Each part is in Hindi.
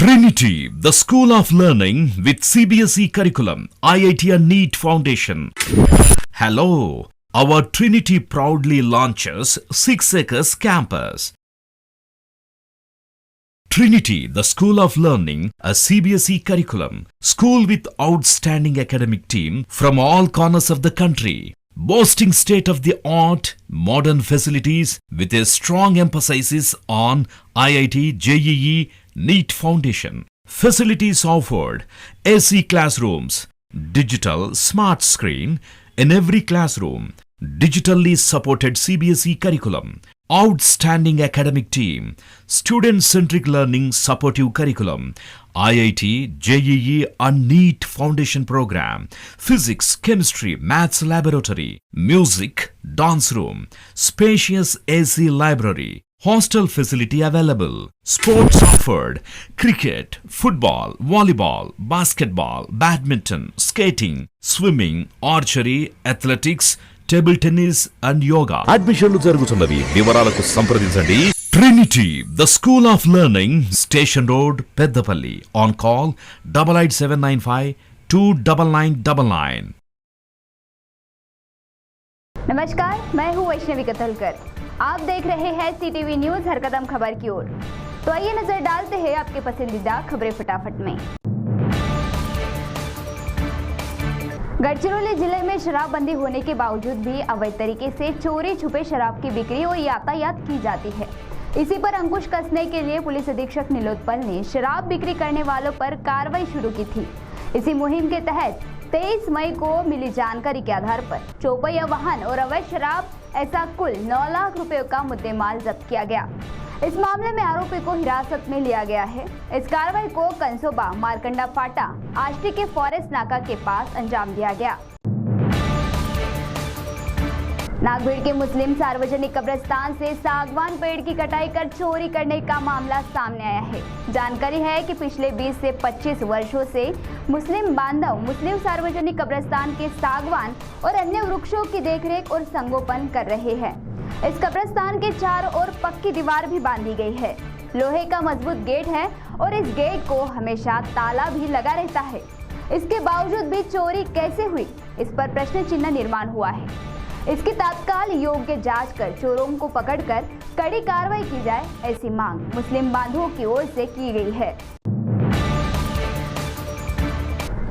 Trinity, the School of Learning with CBSE curriculum, IIT and NEET Foundation. Hello, our Trinity proudly launches 6 Acres Campus. Trinity, the School of Learning, a CBSE curriculum, school with outstanding academic team from all corners of the country. Boasting state-of-the-art modern facilities with a strong emphasis on IIT, JEE, NEET Foundation. Facilities offered: AC classrooms, digital smart screen in every classroom, digitally supported CBSE curriculum, outstanding academic team, student-centric learning supportive curriculum, IIT, JEE and NEET Foundation program, physics, chemistry, maths laboratory, music, dance room, spacious AC library, hostel facility available, sports offered: cricket, football, volleyball, basketball, badminton, skating, swimming, archery, athletics, table tennis and yoga. అడ్మిషన్లు జరుగుతున్నవి. వివరాలకు సంప్రదించండి. Trinity, the school of learning, station road, Peddapalli. On call 8879529999. नमस्कार, मैं हूं वैष्णवी कतलकर. आप देख रहे हैं सीटीवी न्यूज हर कदम खबर की ओर. तो आइए नजर डालते हैं आपके पसंदीदा खबरें फटाफट में. गढ़चिरौली जिले में शराबबंदी होने के बावजूद भी अवैध तरीके से चोरी छुपे शराब की बिक्री और यातायात की जाती है. इसी पर अंकुश कसने के लिए पुलिस अधीक्षक नीलोत्पल ने शराब बिक्री करने वालों पर कार्रवाई शुरू की थी. इसी मुहिम के तहत 23 मई को मिली जानकारी के आधार पर चौपहिया वाहन और अवैध शराब ऐसा कुल 9 लाख रुपए का मुद्देमाल जब्त किया गया. इस मामले में आरोपी को हिरासत में लिया गया है. इस कार्रवाई को कंसोबा मारकंडा फाटा आष्टी के फॉरेस्ट नाका के पास अंजाम दिया गया. नागभीड़ के मुस्लिम सार्वजनिक कब्रिस्तान से सागवान पेड़ की कटाई कर चोरी करने का मामला सामने आया है. जानकारी है कि पिछले 20 से 25 वर्षों से मुस्लिम बांधव मुस्लिम सार्वजनिक कब्रिस्तान के सागवान और अन्य वृक्षों की देखरेख और संगोपन कर रहे हैं. इस कब्रिस्तान के चारों ओर पक्की दीवार भी बांधी गई है. लोहे का मजबूत गेट है और इस गेट को हमेशा ताला भी लगा रहता है. इसके बावजूद भी चोरी कैसे हुई, इस पर प्रश्न चिन्ह निर्माण हुआ है. इसकी तत्काल योग्य जांच कर चोरों को पकड़कर कड़ी कार्रवाई की जाए, ऐसी मांग मुस्लिम बांधवों की ओर से की गई है.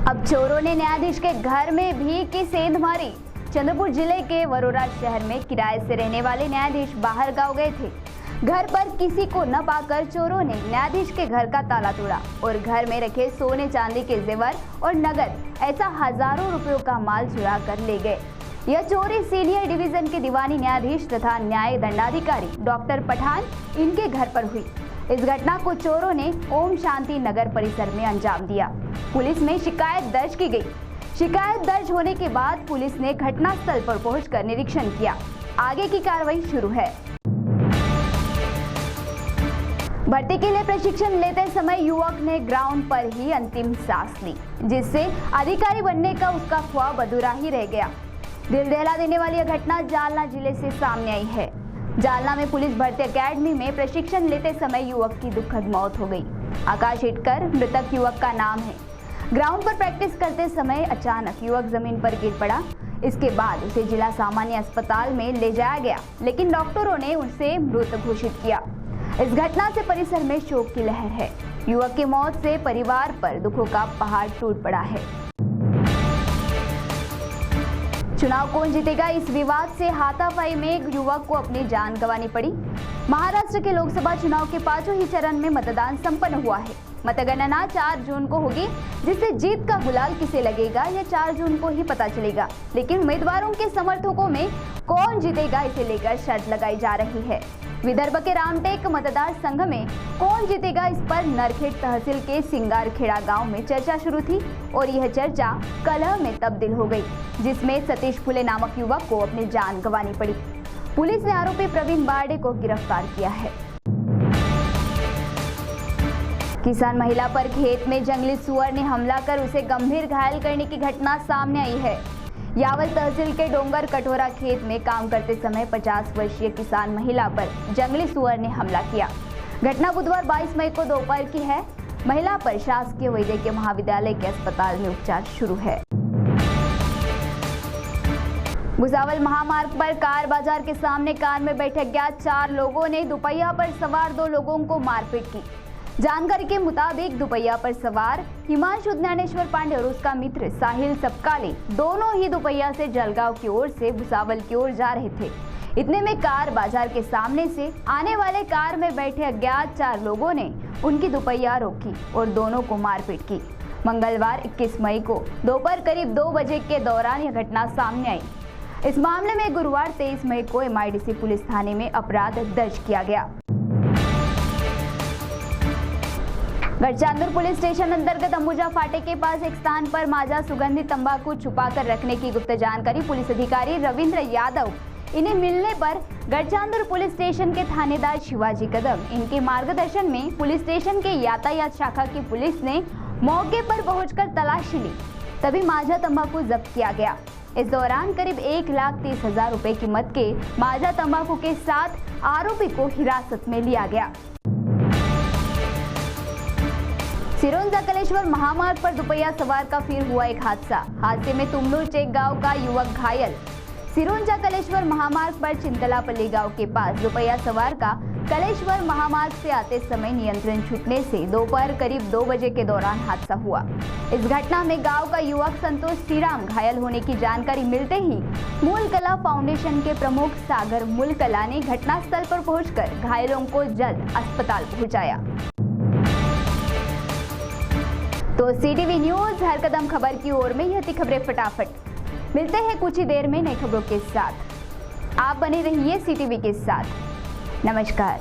अब चोरों ने न्यायाधीश के घर में भी की सेंध मारी. चंद्रपुर जिले के वरोरा शहर में किराए से रहने वाले न्यायाधीश बाहर गांव गए थे. घर पर किसी को न पाकर चोरों ने न्यायाधीश के घर का ताला तोड़ा और घर में रखे सोने चांदी के जेवर और नगद ऐसा हजारों रुपयों का माल चुरा कर ले गए. यह चोरी सीनियर डिवीजन के दीवानी न्यायाधीश तथा न्याय दंडाधिकारी डॉक्टर पठान इनके घर पर हुई. इस घटना को चोरों ने ओम शांति नगर परिसर में अंजाम दिया. पुलिस में शिकायत दर्ज की गई. शिकायत दर्ज होने के बाद पुलिस ने घटनास्थल पर पहुंचकर निरीक्षण किया. आगे की कार्रवाई शुरू है. भर्ती के लिए प्रशिक्षण लेते समय युवक ने ग्राउंड पर ही अंतिम सांस ली, जिससे अधिकारी बनने का उसका ख्वाब अधूरा ही रह गया. दिल दहला देने वाली यह घटना जालना जिले से सामने आई है. जालना में पुलिस भर्ती एकेडमी में प्रशिक्षण लेते समय युवक की दुखद मौत हो गई. आकाश हिटकर मृतक युवक का नाम है. ग्राउंड पर प्रैक्टिस करते समय अचानक युवक जमीन पर गिर पड़ा. इसके बाद उसे जिला सामान्य अस्पताल में ले जाया गया, लेकिन डॉक्टरों ने उसे मृत घोषित किया. इस घटना से परिसर में शोक की लहर है. युवक की मौत से परिवार पर दुखों का पहाड़ टूट पड़ा है. चुनाव कौन जीतेगा, इस विवाद से हाथापाई में एक युवक को अपनी जान गंवानी पड़ी. महाराष्ट्र के लोकसभा चुनाव के 5वें ही चरण में मतदान संपन्न हुआ है. मतगणना 4 जून को होगी, जिससे जीत का गुलाल किसे लगेगा यह 4 जून को ही पता चलेगा. लेकिन उम्मीदवारों के समर्थकों में कौन जीतेगा इसे लेकर शर्त लगाई जा रही है. विदर्भ के रामटेक मतदार संघ में कौन जीतेगा, इस पर नरखेड़ तहसील के सिंगारखेड़ा गांव में चर्चा शुरू थी और यह चर्चा कलह में तब्दील हो गई, जिसमें सतीश फुले नामक युवक को अपनी जान गंवानी पड़ी. पुलिस ने आरोपी प्रवीण बारडे को गिरफ्तार किया है. किसान महिला पर खेत में जंगली सुअर ने हमला कर उसे गंभीर घायल करने की घटना सामने आई है. यावल तहसील के डोंगर कटोरा खेत में काम करते समय 50 वर्षीय किसान महिला पर जंगली सुअर ने हमला किया. घटना बुधवार 22 मई को दोपहर की है. महिला पर शासकीय वैद्यकीय महाविद्यालय के अस्पताल में उपचार शुरू है। भुसावल महामार्ग पर कार बाजार के सामने कार में बैठे अज्ञात 4 लोगों ने दुपहिया पर सवार 2 लोगों को मारपीट की। जानकारी के मुताबिक दुपहिया पर सवार हिमांशु ज्ञानेश्वर पांडे और उसका मित्र साहिल सपकाले दोनों ही दुपहिया से जलगांव की ओर से भुसावल की ओर जा रहे थे। इतने में कार बाजार के सामने से आने वाले कार में बैठे अज्ञात 4 लोगों ने उनकी दुपहिया रोकी और दोनों को मारपीट की। मंगलवार 21 मई को दोपहर करीब 2 बजे के दौरान यह घटना सामने आई। इस मामले में गुरुवार 23 मई को MIDC पुलिस थाने में अपराध दर्ज किया गया। गढ़चांदपुर पुलिस स्टेशन अंतर्गत अंबुजा फाटे के पास एक स्थान पर माजा सुगंधित तंबाकू छुपाकर रखने की गुप्त जानकारी पुलिस अधिकारी रविंद्र यादव इन्हें मिलने पर गढ़चांदपुर पुलिस स्टेशन के थानेदार शिवाजी कदम इनके मार्गदर्शन में पुलिस स्टेशन के यातायात शाखा की पुलिस ने मौके पर पहुंचकर तलाशी ली। तभी माजा तंबाकू जब्त किया गया। इस दौरान करीब 1,30,000 रुपए कीमत के माजा तंबाकू के साथ आरोपी को हिरासत में लिया गया। सिरोंजा कलेश्वर महामार्ग पर दुपहिया सवार का फिर हुआ एक हादसे में तुमनूर चेक गांव का युवक घायल। सिरोंजा कलेश्वर महामार्ग पर चिंतलापल्ली गांव के पास दुपहिया सवार का कलेश्वर महामार्ग से आते समय नियंत्रण छूटने से दोपहर करीब 2 बजे के दौरान हादसा हुआ। इस घटना में गांव का युवक संतोष श्रीराम घायल होने की जानकारी मिलते ही मूलकला फाउंडेशन के प्रमुख सागर मूलकला ने घटनास्थल पर पहुंचकर घायलों को जल्द अस्पताल पहुंचाया। तो CTV न्यूज हर कदम खबर की ओर में यह थी खबरें फटाफट। मिलते हैं कुछ ही देर में नई खबरों के साथ। आप बने रहिए CTV के साथ। नमस्कार।